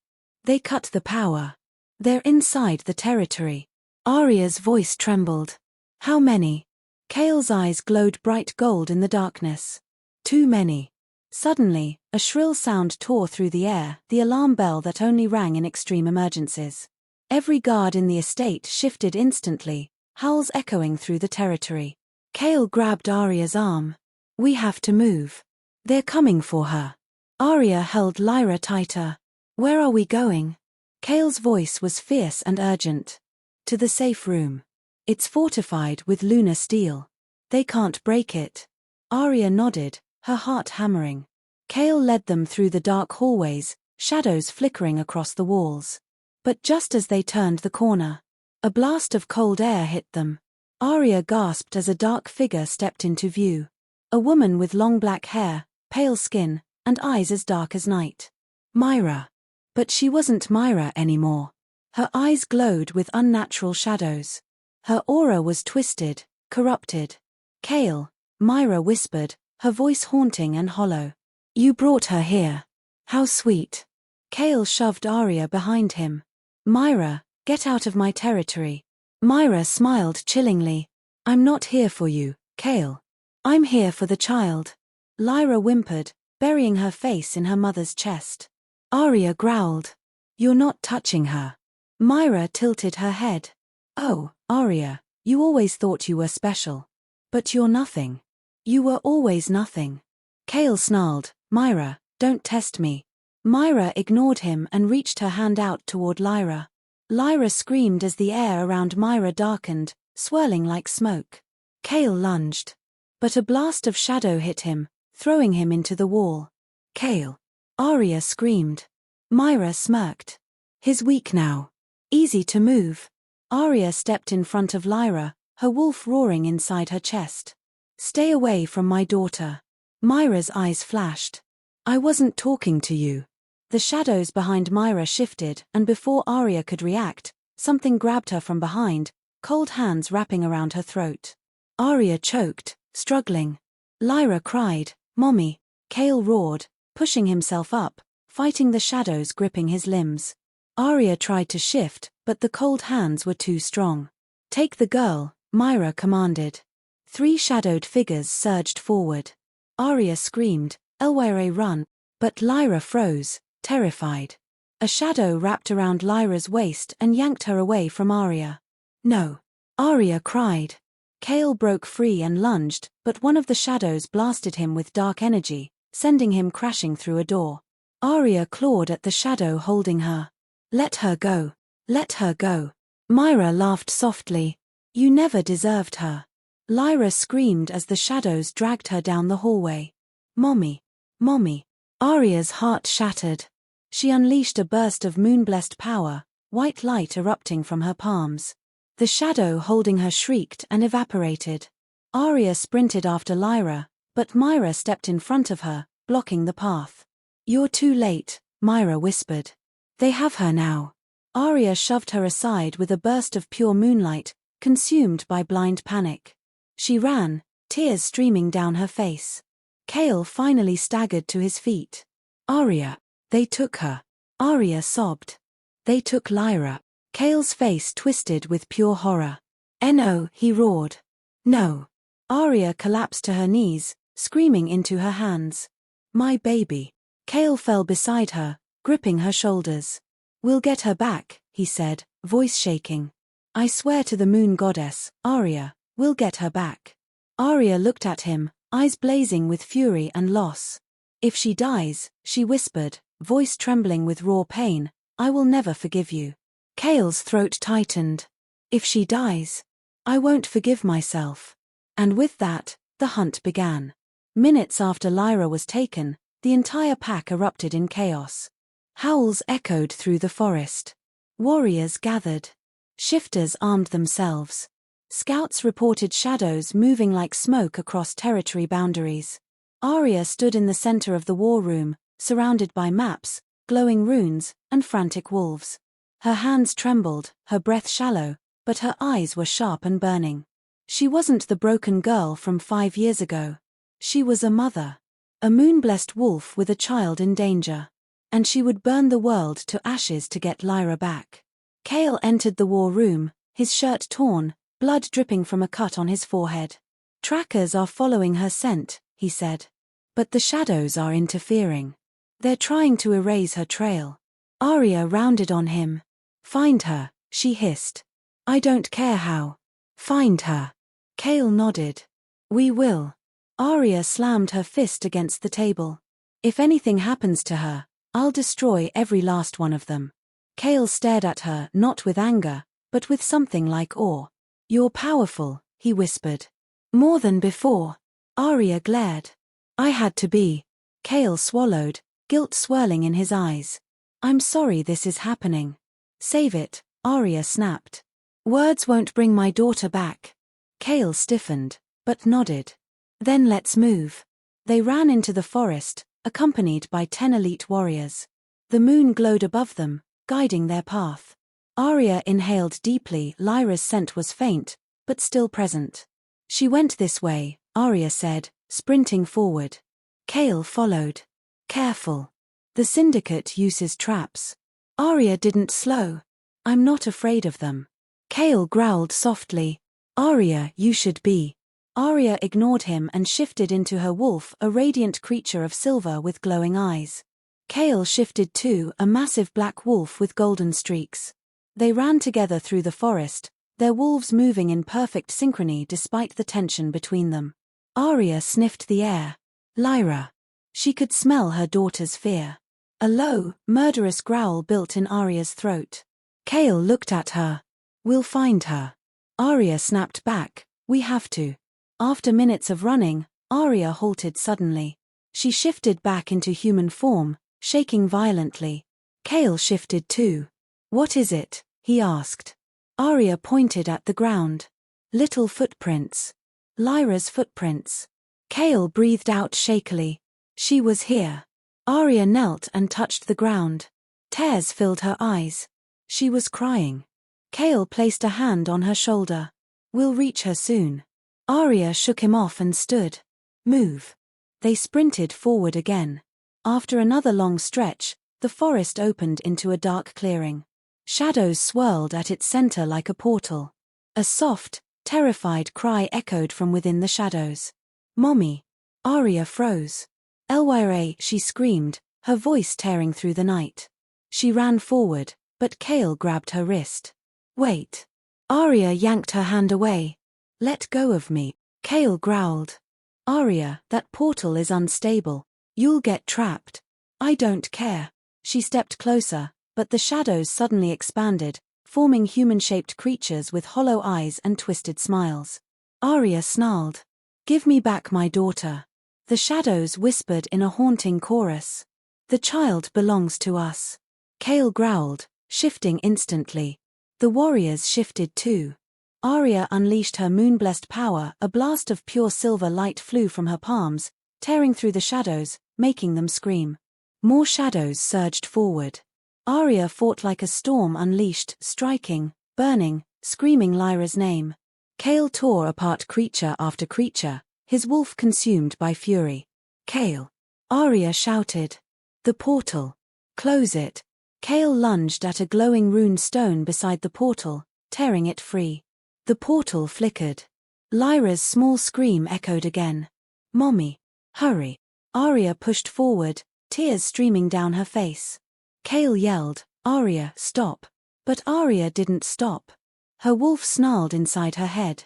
Speaker 1: They cut the power. They're inside the territory. Arya's voice trembled. How many? Kale's eyes glowed bright gold in the darkness. Too many. Suddenly, a shrill sound tore through the air, the alarm bell that only rang in extreme emergencies. Every guard in the estate shifted instantly, howls echoing through the territory. Kale grabbed Arya's arm. We have to move. They're coming for her. Arya held Lyra tighter. Where are we going? Kale's voice was fierce and urgent. To the safe room. It's fortified with lunar steel. They can't break it. Arya nodded, her heart hammering. Kale led them through the dark hallways, shadows flickering across the walls. But just as they turned the corner, a blast of cold air hit them. Arya gasped as a dark figure stepped into view. A woman with long black hair, pale skin, and eyes as dark as night. Myra. But she wasn't Myra anymore. Her eyes glowed with unnatural shadows. Her aura was twisted, corrupted. Kale, Myra whispered, her voice haunting and hollow. You brought her here. How sweet. Kale shoved Arya behind him. Myra, get out of my territory. Myra smiled chillingly. I'm not here for you, Kale. I'm here for the child. Lyra whimpered, burying her face in her mother's chest. Arya growled. You're not touching her. Myra tilted her head. Oh, Arya, you always thought you were special. But you're nothing. You were always nothing. Kale snarled, Myra, don't test me. Myra ignored him and reached her hand out toward Lyra. Lyra screamed as the air around Myra darkened, swirling like smoke. Kale lunged. But a blast of shadow hit him, throwing him into the wall. Kale. Arya screamed. Myra smirked. He's weak now. Easy to move. Arya stepped in front of Lyra, her wolf roaring inside her chest. Stay away from my daughter. Myra's eyes flashed. I wasn't talking to you. The shadows behind Myra shifted, and before Arya could react, something grabbed her from behind, cold hands wrapping around her throat. Arya choked, struggling. Lyra cried, Mommy. Kale roared, pushing himself up, fighting the shadows gripping his limbs. Arya tried to shift, but the cold hands were too strong. Take the girl, Myra commanded. 3 shadowed figures surged forward. Arya screamed, Elwire run, but Lyra froze, terrified. A shadow wrapped around Lyra's waist and yanked her away from Arya. No. Arya cried. Kale broke free and lunged, but one of the shadows blasted him with dark energy, sending him crashing through a door. Arya clawed at the shadow holding her. Let her go. Let her go. Myra laughed softly. You never deserved her. Lyra screamed as the shadows dragged her down the hallway. Mommy. Mommy. Arya's heart shattered. She unleashed a burst of moon-blessed power, white light erupting from her palms. The shadow holding her shrieked and evaporated. Arya sprinted after Lyra, but Myra stepped in front of her, blocking the path. You're too late, Myra whispered. They have her now. Arya shoved her aside with a burst of pure moonlight, consumed by blind panic. She ran, tears streaming down her face. Kale finally staggered to his feet. Arya, they took her. Arya sobbed. They took Lyra. Kale's face twisted with pure horror. No, he roared. No. Arya collapsed to her knees, screaming into her hands. My baby. Kale fell beside her, gripping her shoulders. We'll get her back, he said, voice shaking. I swear to the moon goddess, Arya, we'll get her back. Arya looked at him, eyes blazing with fury and loss. If she dies, she whispered, voice trembling with raw pain, I will never forgive you. Kale's throat tightened. If she dies, I won't forgive myself. And with that, the hunt began. Minutes after Lyra was taken, the entire pack erupted in chaos. Howls echoed through the forest. Warriors gathered. Shifters armed themselves. Scouts reported shadows moving like smoke across territory boundaries. Arya stood in the center of the war room, surrounded by maps, glowing runes, and frantic wolves. Her hands trembled, her breath shallow, but her eyes were sharp and burning. She wasn't the broken girl from 5 years ago. She was a mother. A moon-blessed wolf with a child in danger. And she would burn the world to ashes to get Lyra back. Kale entered the war room, his shirt torn, blood dripping from a cut on his forehead. Trackers are following her scent, he said. But the shadows are interfering. They're trying to erase her trail. Arya rounded on him. Find her, she hissed. I don't care how. Find her. Kale nodded. We will. Arya slammed her fist against the table. If anything happens to her, I'll destroy every last one of them. Kale stared at her, not with anger, but with something like awe. You're powerful, he whispered. More than before. Arya glared. I had to be. Kale swallowed, guilt swirling in his eyes. I'm sorry this is happening. Save it, Arya snapped. Words won't bring my daughter back. Kale stiffened, but nodded. Then let's move. They ran into the forest, accompanied by 10 elite warriors. The moon glowed above them, guiding their path. Arya inhaled deeply. Lyra's scent was faint, but still present. She went this way, Arya said, sprinting forward. Kale followed. Careful. The syndicate uses traps. Arya didn't slow. I'm not afraid of them. Kale growled softly. Arya, you should be. Arya ignored him and shifted into her wolf, a radiant creature of silver with glowing eyes. Kale shifted too, a massive black wolf with golden streaks. They ran together through the forest, their wolves moving in perfect synchrony despite the tension between them. Arya sniffed the air. Lyra. She could smell her daughter's fear. A low, murderous growl built in Arya's throat. Kale looked at her. We'll find her. Arya snapped back. We have to. After minutes of running, Arya halted suddenly. She shifted back into human form, shaking violently. Kale shifted too. What is it? He asked. Arya pointed at the ground. Little footprints. Lyra's footprints. Kale breathed out shakily. She was here. Arya knelt and touched the ground. Tears filled her eyes. She was crying. Kale placed a hand on her shoulder. We'll reach her soon. Arya shook him off and stood. Move. They sprinted forward again. After another long stretch, the forest opened into a dark clearing. Shadows swirled at its center like a portal. A soft, terrified cry echoed from within the shadows. Mommy. Arya froze. Lyra, she screamed, her voice tearing through the night. She ran forward, but Kale grabbed her wrist. Wait. Arya yanked her hand away. Let go of me. Kale growled. Arya, that portal is unstable. You'll get trapped. I don't care. She stepped closer, but the shadows suddenly expanded, forming human-shaped creatures with hollow eyes and twisted smiles. Arya snarled. Give me back my daughter. The shadows whispered in a haunting chorus. The child belongs to us. Kale growled, shifting instantly. The warriors shifted too. Arya unleashed her moon-blessed power. A blast of pure silver light flew from her palms, tearing through the shadows, making them scream. More shadows surged forward. Arya fought like a storm unleashed, striking, burning, screaming Lyra's name. Kale tore apart creature after creature, his wolf consumed by fury. Kale! Arya shouted. The portal. Close it. Kale lunged at a glowing rune stone beside the portal, tearing it free. The portal flickered. Lyra's small scream echoed again. Mommy! Hurry! Arya pushed forward, tears streaming down her face. Kale yelled, Arya, stop. But Arya didn't stop. Her wolf snarled inside her head.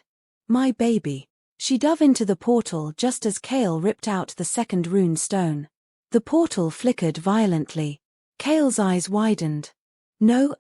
Speaker 1: My baby. She dove into the portal just as Kale ripped out the second rune stone. The portal flickered violently. Kale's eyes widened. No,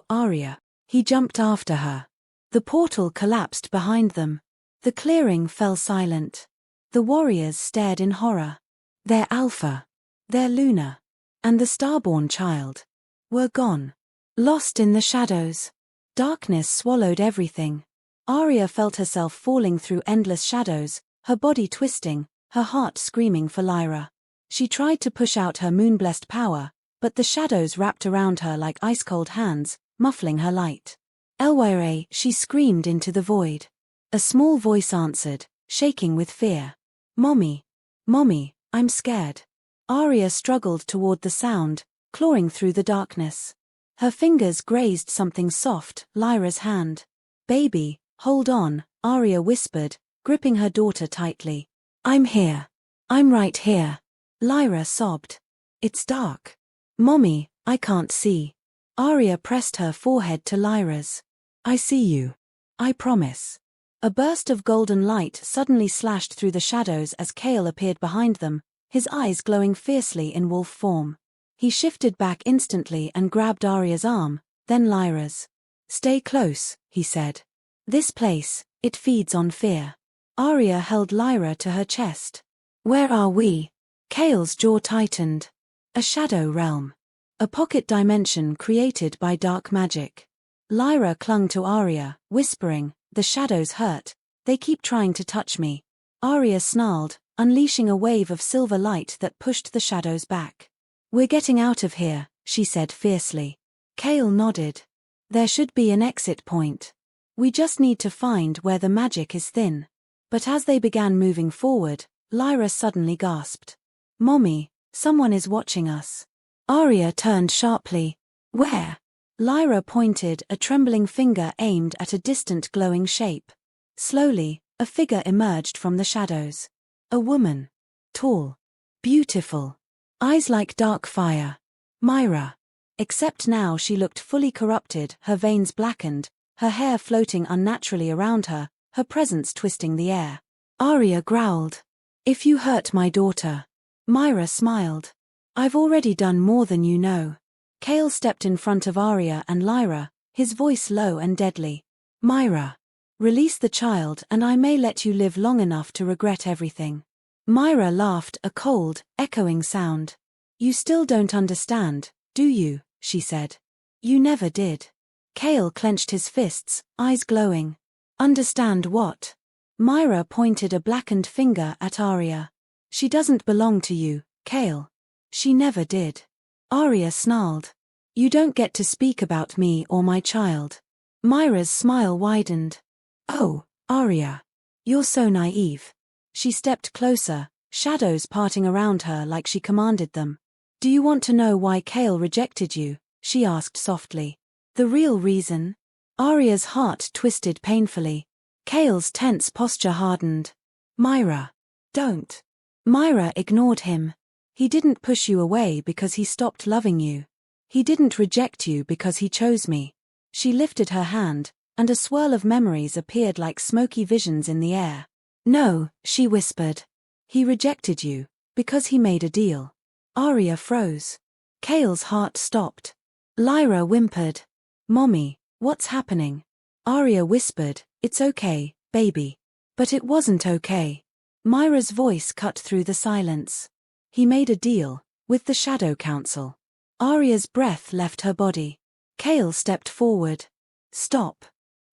Speaker 1: Arya. He jumped after her. The portal collapsed behind them. The clearing fell silent. The warriors stared in horror. Their Alpha, their Luna, and the starborn child were gone. Lost in the shadows. Darkness swallowed everything. Arya felt herself falling through endless shadows, her body twisting, her heart screaming for Lyra. She tried to push out her moon-blessed power, but the shadows wrapped around her like ice-cold hands, muffling her light. Elwyre, she screamed into the void. A small voice answered, shaking with fear. Mommy. Mommy, I'm scared. Arya struggled toward the sound, clawing through the darkness. Her fingers grazed something soft, Lyra's hand. Baby, hold on, Arya whispered, gripping her daughter tightly. I'm here. I'm right here. Lyra sobbed. It's dark. Mommy, I can't see. Arya pressed her forehead to Lyra's. I see you. I promise. A burst of golden light suddenly slashed through the shadows as Kale appeared behind them, his eyes glowing fiercely in wolf form. He shifted back instantly and grabbed Arya's arm, then Lyra's. Stay close, he said. This place, it feeds on fear. Arya held Lyra to her chest. Where are we? Kale's jaw tightened. A shadow realm. A pocket dimension created by dark magic. Lyra clung to Arya, whispering, the shadows hurt, they keep trying to touch me. Arya snarled, unleashing a wave of silver light that pushed the shadows back. We're getting out of here, she said fiercely. Kale nodded. There should be an exit point. We just need to find where the magic is thin. But as they began moving forward, Lyra suddenly gasped. Mommy, someone is watching us. Arya turned sharply. Where? Lyra pointed, a trembling finger aimed at a distant glowing shape. Slowly, a figure emerged from the shadows. A woman. Tall. Beautiful. Eyes like dark fire. Myra. Except now she looked fully corrupted, her veins blackened, her hair floating unnaturally around her, her presence twisting the air. Arya growled. If you hurt my daughter. Myra smiled. I've already done more than you know. Kale stepped in front of Arya and Lyra, his voice low and deadly. Myra. Release the child and I may let you live long enough to regret everything. Myra laughed, a cold, echoing sound. You still don't understand, do you? She said. You never did. Kale clenched his fists, eyes glowing. Understand what? Myra pointed a blackened finger at Arya. She doesn't belong to you, Kale. She never did. Arya snarled. You don't get to speak about me or my child. Myra's smile widened. Oh, Arya. You're so naive. She stepped closer, shadows parting around her like she commanded them. Do you want to know why Kale rejected you? She asked softly. The real reason? Arya's heart twisted painfully. Kale's tense posture hardened. Myra. Don't. Myra ignored him. He didn't push you away because he stopped loving you. He didn't reject you because he chose me. She lifted her hand, and a swirl of memories appeared like smoky visions in the air. No, she whispered. He rejected you, because he made a deal. Arya froze. Kale's heart stopped. Lyra whimpered. Mommy, what's happening? Arya whispered, it's okay, baby. But it wasn't okay. Myra's voice cut through the silence. He made a deal, with the Shadow Council. Arya's breath left her body. Kale stepped forward. Stop.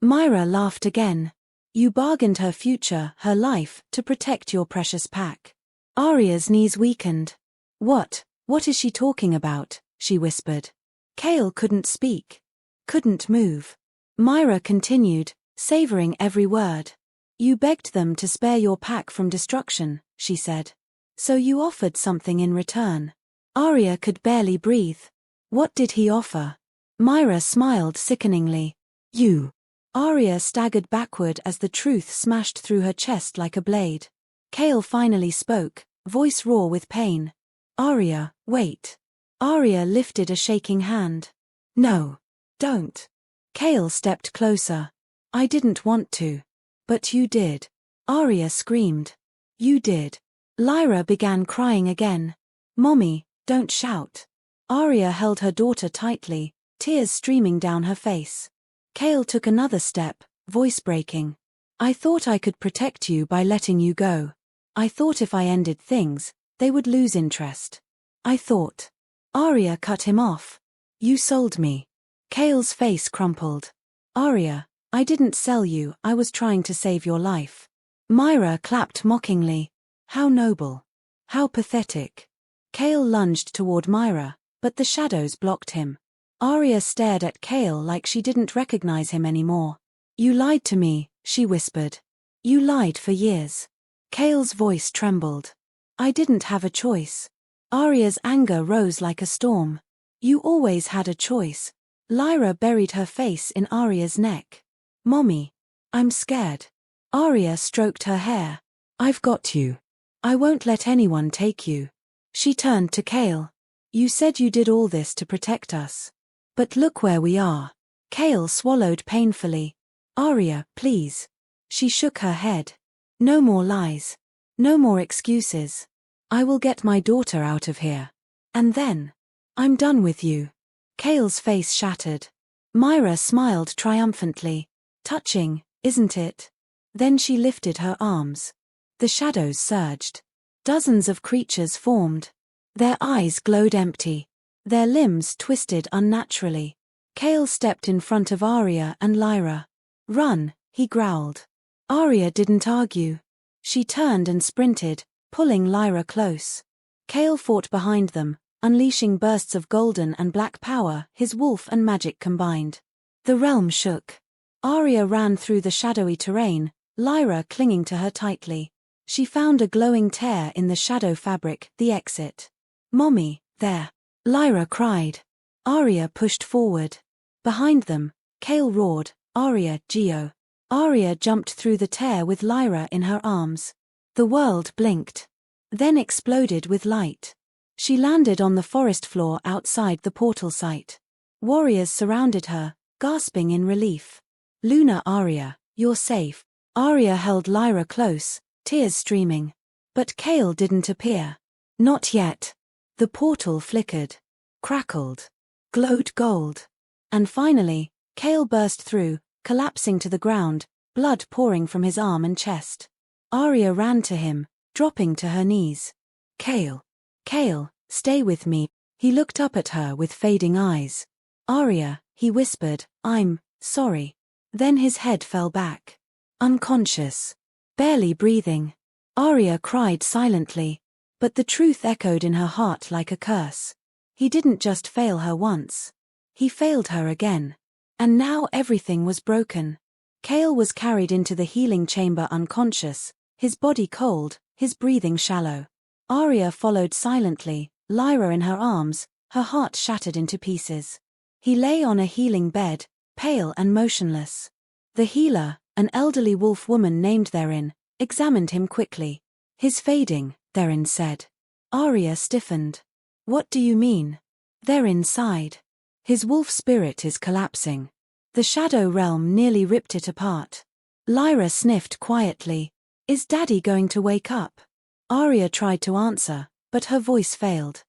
Speaker 1: Myra laughed again. You bargained her future, her life, to protect your precious pack. Arya's knees weakened. What is she talking about? She whispered. Kale couldn't speak. Couldn't move. Myra continued, savoring every word. You begged them to spare your pack from destruction, she said. So you offered something in return. Arya could barely breathe. What did he offer? Myra smiled sickeningly. You. Arya staggered backward as the truth smashed through her chest like a blade. Kale finally spoke, voice raw with pain. Arya, wait. Arya lifted a shaking hand. No. Don't. Kale stepped closer. I didn't want to. But you did. Arya screamed. You did. Lyra began crying again. Mommy, don't shout. Arya held her daughter tightly, tears streaming down her face. Kale took another step, voice breaking. I thought I could protect you by letting you go. I thought if I ended things, they would lose interest. I thought. Arya cut him off. You sold me. Kale's face crumpled. Arya, I didn't sell you, I was trying to save your life. Myra clapped mockingly. How noble. How pathetic. Kale lunged toward Myra, but the shadows blocked him. Arya stared at Kale like she didn't recognize him anymore. You lied to me, she whispered. You lied for years. Kale's voice trembled. I didn't have a choice. Arya's anger rose like a storm. You always had a choice. Lyra buried her face in Arya's neck. Mommy. I'm scared. Arya stroked her hair. I've got you. I won't let anyone take you. She turned to Kale. You said you did all this to protect us. But look where we are. Kale swallowed painfully. Arya, please. She shook her head. No more lies. No more excuses. I will get my daughter out of here. And then. I'm done with you. Kale's face shattered. Myra smiled triumphantly. Touching, isn't it? Then she lifted her arms. The shadows surged. Dozens of creatures formed. Their eyes glowed empty. Their limbs twisted unnaturally. Kale stepped in front of Arya and Lyra. Run, he growled. Arya didn't argue. She turned and sprinted, pulling Lyra close. Kale fought behind them, unleashing bursts of golden and black power, his wolf and magic combined. The realm shook. Arya ran through the shadowy terrain, Lyra clinging to her tightly. She found a glowing tear in the shadow fabric, the exit. Mommy, there. Lyra cried. Arya pushed forward. Behind them, Kale roared, Arya, Geo. Arya jumped through the tear with Lyra in her arms. The world blinked. Then exploded with light. She landed on the forest floor outside the portal site. Warriors surrounded her, gasping in relief. Luna, Arya, you're safe. Arya held Lyra close, tears streaming. But Kale didn't appear. Not yet. The portal flickered, crackled, glowed gold. And finally, Kale burst through, collapsing to the ground, blood pouring from his arm and chest. Arya ran to him, dropping to her knees. Kale. Kale, stay with me. He looked up at her with fading eyes. Arya, he whispered, I'm sorry. Then his head fell back. Unconscious. Barely breathing. Arya cried silently. But the truth echoed in her heart like a curse. He didn't just fail her once. He failed her again. And now everything was broken. Kale was carried into the healing chamber unconscious, his body cold, his breathing shallow. Arya followed silently, Lyra in her arms, her heart shattered into pieces. He lay on a healing bed, pale and motionless. The healer, an elderly wolf woman named therein, examined him quickly. His fading, therein said. Arya stiffened. What do you mean? They're inside. His wolf spirit is collapsing. The shadow realm nearly ripped it apart. Lyra sniffed quietly. Is Daddy going to wake up? Arya tried to answer, but her voice failed.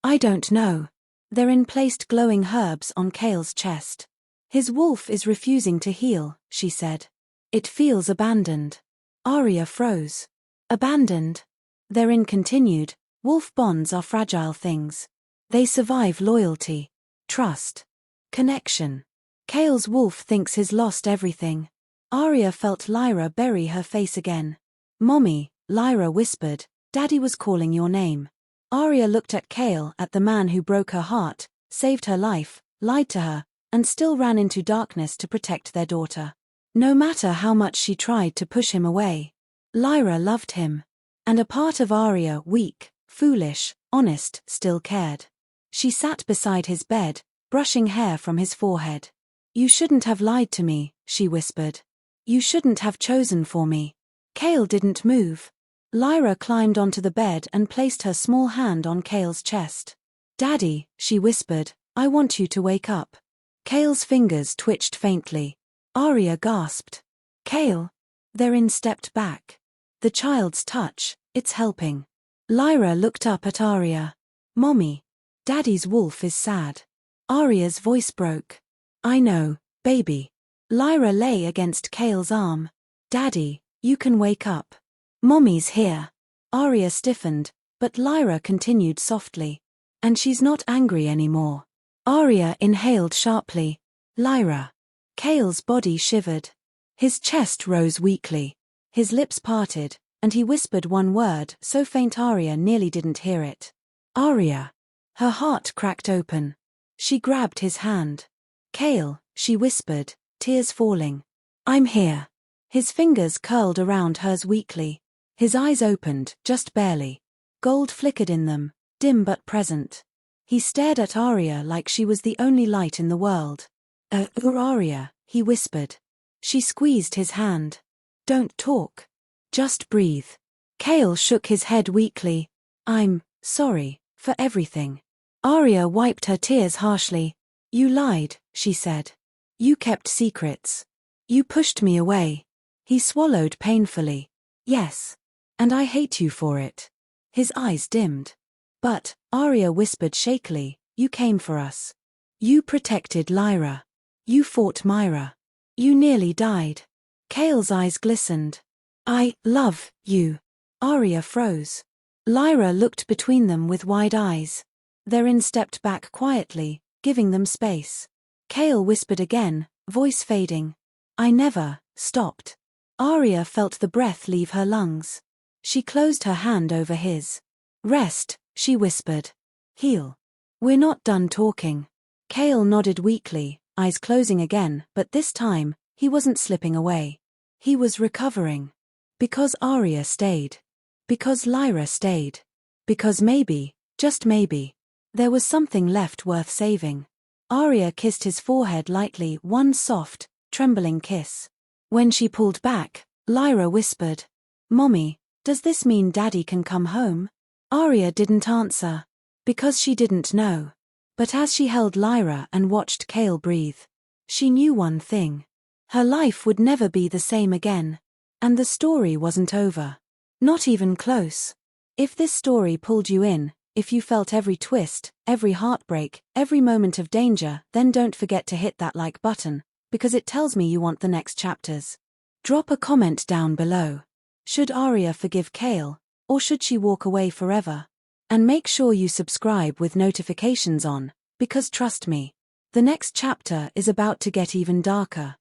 Speaker 1: I don't know. Therein placed glowing herbs on Kale's chest. His wolf is refusing to heal, she said. It feels abandoned. Arya froze. Abandoned. Therein continued, wolf bonds are fragile things. They survive loyalty, trust, connection. Kale's wolf thinks he's lost everything. Arya felt Lyra bury her face again. Mommy, Lyra whispered, Daddy was calling your name. Arya looked at Kale, at the man who broke her heart, saved her life, lied to her, and still ran into darkness to protect their daughter. No matter how much she tried to push him away, Lyra loved him. And a part of Arya, weak, foolish, honest, still cared. She sat beside his bed, brushing hair from his forehead. "You shouldn't have lied to me," she whispered. "You shouldn't have chosen for me." Cale didn't move. Lyra climbed onto the bed and placed her small hand on Cale's chest. "Daddy," she whispered, "I want you to wake up." Cale's fingers twitched faintly. Arya gasped. "Cale." Therein stepped back. The child's touch, it's helping. Lyra looked up at Arya. "Mommy. Daddy's wolf is sad." Arya's voice broke. "I know, baby." Lyra lay against Cale's arm. "Daddy, you can wake up. Mommy's here." Arya stiffened, but Lyra continued softly. "And she's not angry anymore." Arya inhaled sharply. "Lyra." Cale's body shivered. His chest rose weakly. His lips parted, and he whispered one word so faint Arya nearly didn't hear it. "Arya." Her heart cracked open. She grabbed his hand. "Cale," she whispered, tears falling. "I'm here." His fingers curled around hers weakly. His eyes opened, just barely. Gold flickered in them, dim but present. He stared at Arya like she was the only light in the world. Arya," he whispered. She squeezed his hand. "Don't talk. Just breathe." Cale shook his head weakly. "I'm sorry for everything." Arya wiped her tears harshly. "You lied," she said. "You kept secrets. You pushed me away." He swallowed painfully. "Yes. And I hate you for it." His eyes dimmed. "But," Arya whispered shakily, "you came for us. You protected Lyra. You fought Myra. You nearly died." Cale's eyes glistened. "I love you." Arya froze. Lyra looked between them with wide eyes. Therein stepped back quietly, giving them space. Cale whispered again, voice fading. "I never stopped." Arya felt the breath leave her lungs. She closed her hand over his. "Rest," she whispered. "Heal. We're not done talking." Cale nodded weakly, eyes closing again, but this time, he wasn't slipping away. He was recovering. Because Arya stayed. Because Lyra stayed. Because maybe, just maybe, there was something left worth saving. Arya kissed his forehead lightly, one soft, trembling kiss. When she pulled back, Lyra whispered, "Mommy, does this mean Daddy can come home?" Arya didn't answer. Because she didn't know. But as she held Lyra and watched Cale breathe, she knew one thing. Her life would never be the same again. And the story wasn't over. Not even close. If this story pulled you in, if you felt every twist, every heartbreak, every moment of danger, then don't forget to hit that like button, because it tells me you want the next chapters. Drop a comment down below. Should Arya forgive Cale, or should she walk away forever? And make sure you subscribe with notifications on, because trust me, the next chapter is about to get even darker.